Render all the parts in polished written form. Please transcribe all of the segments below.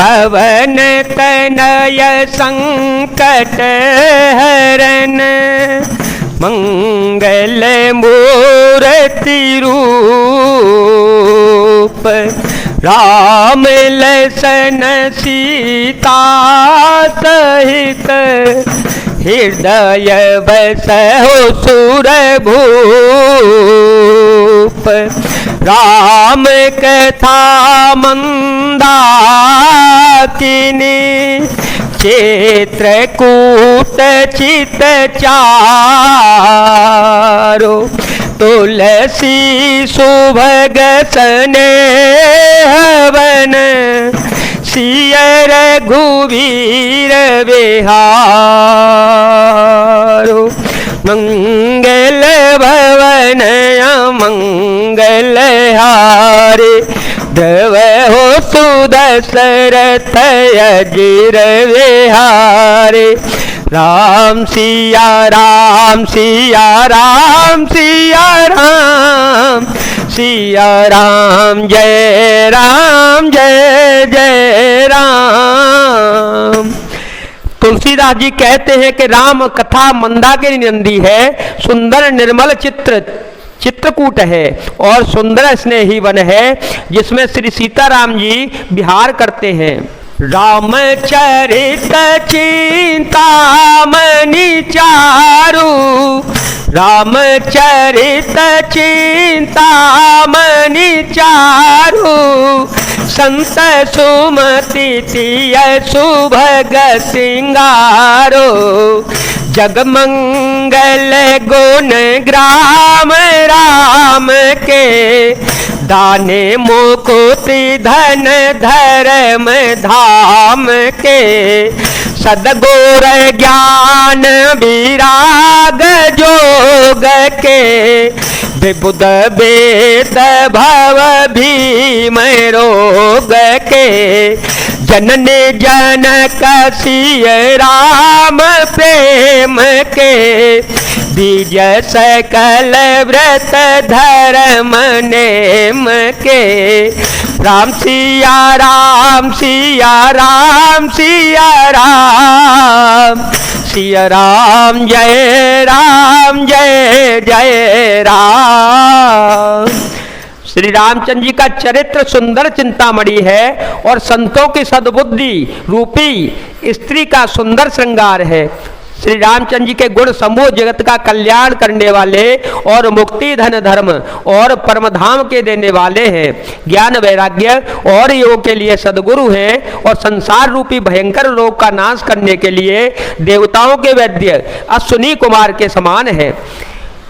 पवन तनय संकट हरन, मंगल मूर्ति रूप, राम लसन सीता सहित, हृदय बसहु सुरभूप। राम कथा मंदाकिनी, चित्रकूट चित चारो, तुलसी सुभग स्नेहवन, सिय रघुवीर विहारो। मंगल भवन मंगल हारे, द्रवहु सुदशरथ अजिर विहारे। राम सिया राम सिया राम सिया राम, सिया राम जय जय राम। तुलसीदास जी कहते हैं कि राम कथा मंदाकिनी नंदी है, सुंदर निर्मल चित्रकूट है और सुंदर स्नेही वन है, जिसमें श्री सीताराम जी विहार करते हैं। रामचरित चिंतामणि चारु, रामचरित चिंतामणि चारु, संत सुमति तिय सुभग सिंगारो। जगमंगल गुण ग्राम राम के, दाने मुकुति धन धर्म धाम के। सदगुर ज्ञान विराग जोग के, विबुध वेद भव भीम रोग के। जननी जनक सिय राम प्रेम के, बीज सकल व्रत धर्म नेम के। राम सिया राम सिया राम सिया राम, सिया राम जय जय राम। श्री रामचंद्र जी का चरित्र सुंदर चिंतामणि है और संतों की सद्बुद्धि रूपी स्त्री का सुंदर श्रृंगार है। श्री रामचंद्र जी के गुण समूह जगत का कल्याण करने वाले और मुक्ति धन धर्म और परमधाम के देने वाले हैं। ज्ञान वैराग्य और योग के लिए सदगुरु हैं और संसार रूपी भयंकर रोग का नाश करने के लिए देवताओं के वैद्य अश्विनी कुमार के समान है।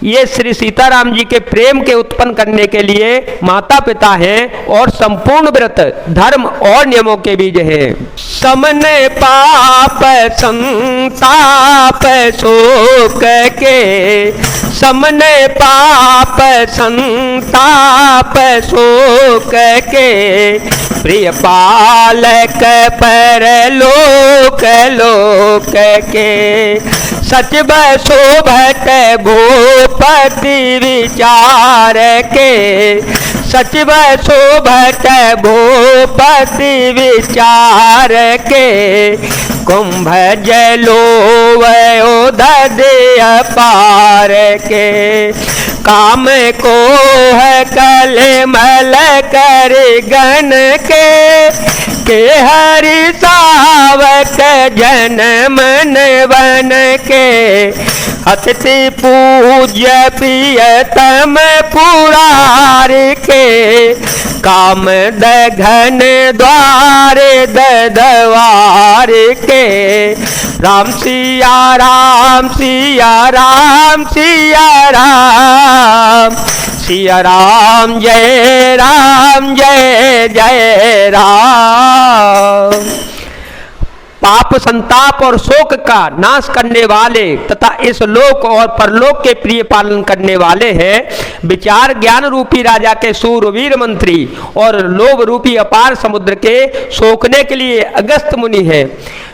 ये श्री सीताराम जी के प्रेम के उत्पन्न करने के लिए माता पिता हैं और संपूर्ण व्रत धर्म और नियमों के बीज हैं। समन पाप संताप शोक के, समन पाप संताप शोक के। प्रिय पालक परलोक लोक के, सचिव शोभत भूपति विचार के। सचिव शोभत भूपति विचार के, कुंभ जलोवयोदय पार के। काम को है कलमल कर गण के हरि सावक जन मन बन के। अतिथि पूज्य प्रियतम पुरार के, काम दघन द्वार ददवार के। राम सिया राम सिया राम सिया राम, सिया राम जय जय राम। पाप संताप और शोक का नाश करने वाले तथा इस लोक और परलोक के प्रिय पालन करने वाले हैं। विचार ज्ञान रूपी राजा के सूरवीर मंत्री और लोभ रूपी अपार समुद्र के सोखने के लिए अगस्त मुनि है।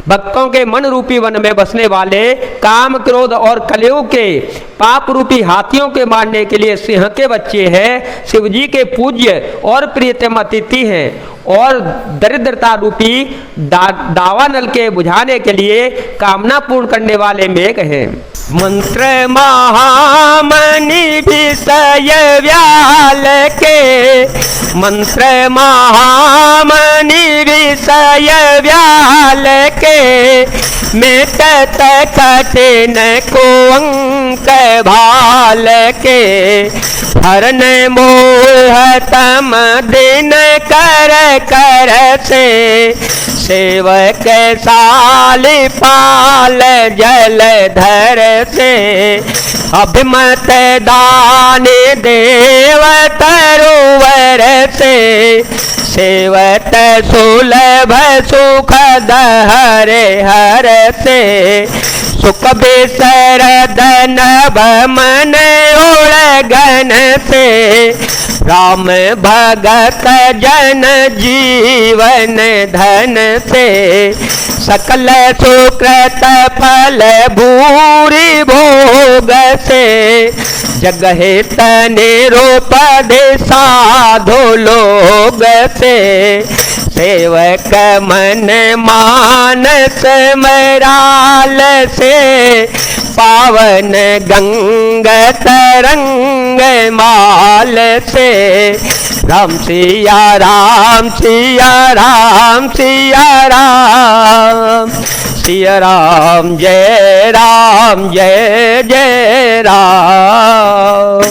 भक्तों के मन रूपी वन में बसने वाले काम क्रोध और कलयुग के पाप रूपी हाथियों के मारने के लिए सिंह के बच्चे हैं। शिव जी के पूज्य और प्रियतम अतिथि हैं और दरिद्रता रूपी दावानल के बुझाने के लिए कामना पूर्ण करने वाले मेघ हैं। मंत्र महामणि विषय व्याल के, मंत्र महामणि विषय व्याल के, मिटत कठिन को अंक भाल के, हरण मोह तम दिन कर कर से, सेवक साल पाल जलधर से, अभिमत दान देव तरुवर से, सेवत सुलभ सुख हरे हर से, सुख बिसरद नभ मन उड़गन से, राम भगत जन जीवन धन से, सकल सुकृत फल भूरि भोग से, जगहित निरूपध साधु लोग से, सेवक मन मानस मराल से, पावन गंग तरंग माल से, राम सिया राम सिया राम सिया राम, सिया राम जय जय राम।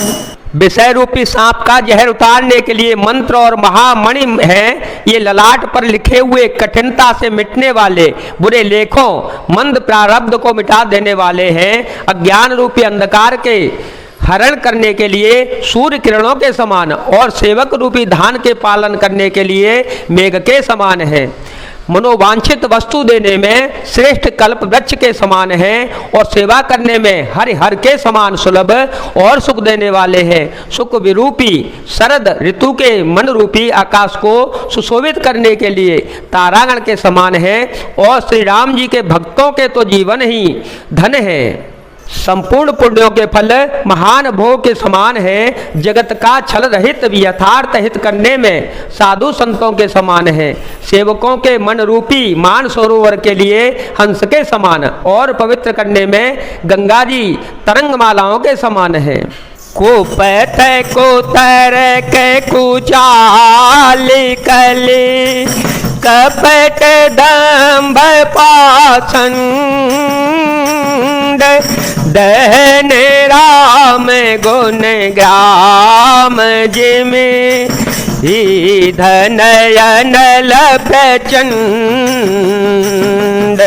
विषय रूपी सांप का जहर उतारने के लिए मंत्र और महामणि हैं। ये ललाट पर लिखे हुए कठिनता से मिटने वाले बुरे लेखों मंद प्रारब्ध को मिटा देने वाले हैं। अज्ञान रूपी अंधकार के हरण करने के लिए सूर्य किरणों के समान और सेवक रूपी धान के पालन करने के लिए मेघ के समान है। मनोवांछित वस्तु देने में श्रेष्ठ कल्प वृक्ष के समान है और सेवा करने में हरिहर के समान सुलभ और सुख देने वाले हैं। सुख विरूपी शरद ऋतु के मन रूपी आकाश को सुशोभित करने के लिए तारागण के समान है और श्री राम जी के भक्तों के तो जीवन ही धन है। संपूर्ण पुण्यों के फल महान भोग के समान है। जगत का छल रहित यथार्थ हित करने में साधु संतों के समान है। सेवकों के मन रूपी मान सरोवर के लिए हंस के समान और पवित्र करने में गंगा जी तरंग मालाओं के समान है। कुपथ को तर के कुचाल कली कपट दंभ पाषंड दहन राम गुण ग्राम जिमे ही धनयन प्रचंड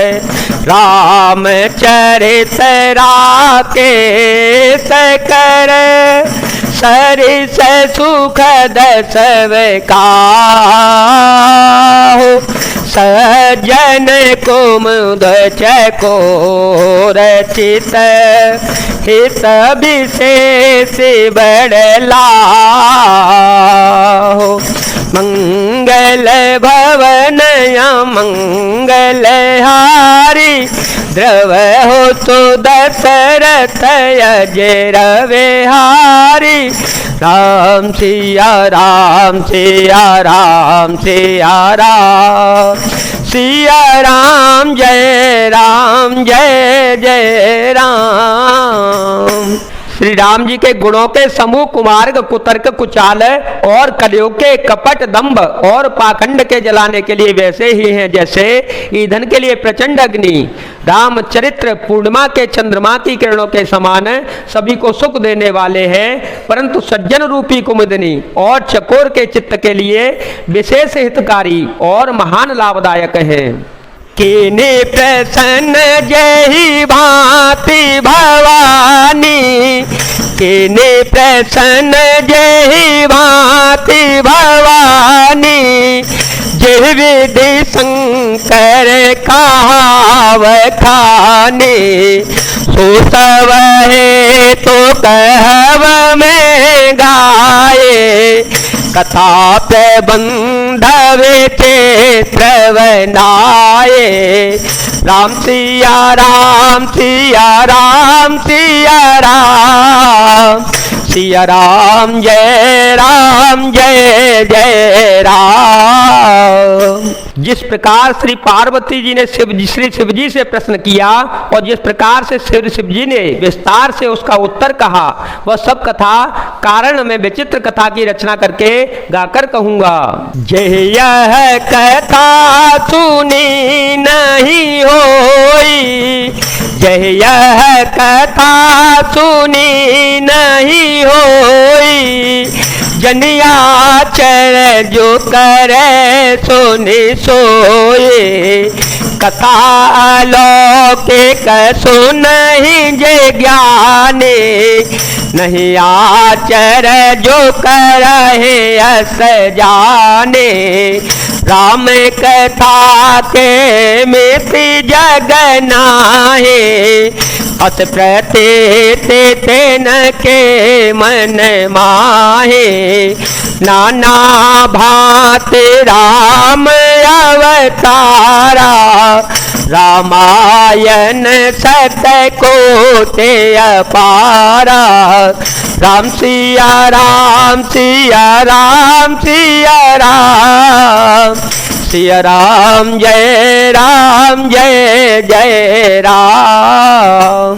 राम चरित राकेश कर सरिस सुखद सब काहु सज्जन कुमुद चकोर चित हित विशेष बड़लाहु मंगल भवन मंगल हारी द्रव हो तो दशरथ अजर विहारी राम सिया राम सिया राम सिया राम सिया राम जय जय राम। श्री राम जी के गुणों के समूह कुमार्ग कुतर्क कुचाल और कलयुग के कपट दंभ और पाखंड के जलाने के लिए वैसे ही हैं जैसे ईंधन के लिए प्रचंड अग्नि। रामचरित्र पूर्णिमा के चंद्रमा की किरणों के समान सभी को सुख देने वाले हैं, परंतु सज्जन रूपी कुमुदनी और चकोर के चित्त के लिए विशेष हितकारी और महान लाभदायक हैं। किने प्रसन्न जही भांति भवानी किने प्रसन्न जही भांति भवानी जिह विधि शंकर कहाव खाने सो सब है तो कहव में गाए कथा प्रबंध विचित्र बनाए सुहाए। राम सिया राम सिया राम सिया राम, सिया राम जय जय राम। जिस प्रकार श्री पार्वती जी ने श्री शिव जी से प्रश्न किया और जिस प्रकार से श्री शिव जी ने विस्तार से उसका उत्तर कहा, वह सब कथा कारण में विचित्र कथा की रचना करके गाकर कहूंगा। यह कथा सुनी नहीं होई, यह कथा सुनी नहीं होई, जनिया चर जो करे सोने सोए। कथा लौकिक सुनहि जे ज्ञाने, नहीं आचर जो करहे अस जाने। राम कथा के मिति जग नाहे, अस प्रति तेन के मन माहे। नाना भांति राम अवतारा, रामायण सत्य कोटि अपारा। राम सिया राम सिया राम सिया राम, सिया राम जय जय राम।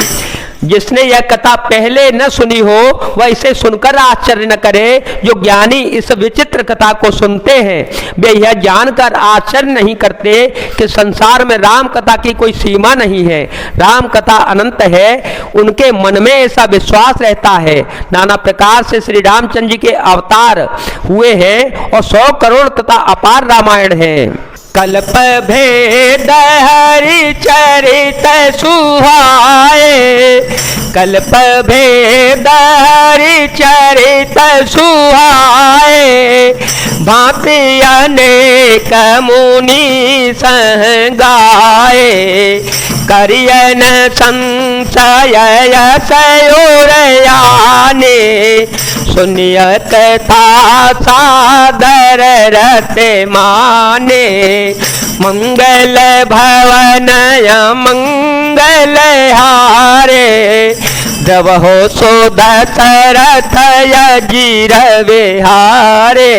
जिसने यह कथा पहले न सुनी हो वह इसे सुनकर आश्चर्य न करे। जो ज्ञानी इस विचित्र कथा को सुनते हैं वे यह जानकर आश्चर्य नहीं करते कि संसार में राम कथा की कोई सीमा नहीं है, राम कथा अनंत है। उनके मन में ऐसा विश्वास रहता है। नाना प्रकार से श्री रामचंद्र जी के अवतार हुए हैं और 100 करोड़ तथा अपार रामायण है। कल्प भेद हरि चरित सुहाए, कल्प भेद हरि चरित सुहाए। भांति अनेक मुनि संगाए, करियन संशय सयोरयाने। सुनियत था सादर रत माने, मंगल भवन मंगल हारे। जब हो सो दशरथ अजीर विहारे।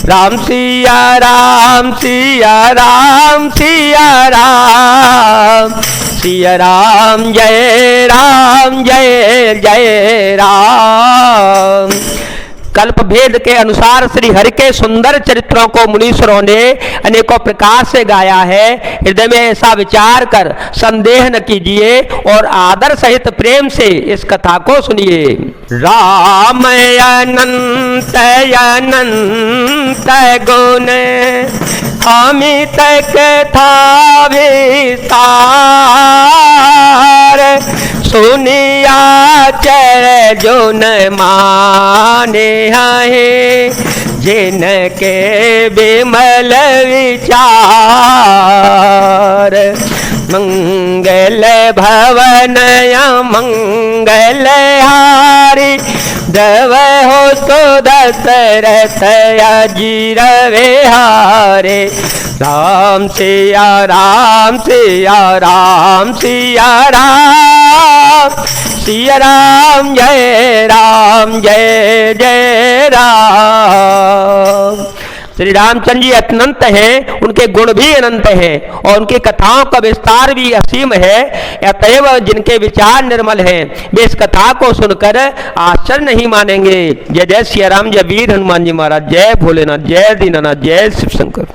राम सिया राम सिया राम सिया राम, सिया राम जय जय राम। कल्प भेद के अनुसार श्री हरि के सुंदर चरित्रों को मुनीश्वरों ने अनेकों प्रकार से गाया है। हृदय में ऐसा विचार कर संदेह न कीजिए और आदर सहित प्रेम से इस कथा को सुनिए। राम अनंत अनंत गुण अमित कथा विस्तार। सुनिया चर जो न माने है, जिनके विमल विचार। मंगल भवन मंगल हारी, जब हो तो दशरथ अजीर विहारे। राम सिया राम सिया राम सिया राम, सिया राम जय जय राम। श्री रामचंद्र जी अनंत हैं, उनके गुण भी अनंत हैं और उनकी कथाओं का विस्तार भी असीम है। अतएव जिनके विचार निर्मल हैं वे इस कथा को सुनकर आश्चर्य नहीं मानेंगे। जय जय सिया राम, जय वीर हनुमान जी महाराज, जय भोलेनाथ, जय दीनानाथ, जय शिव शंकर।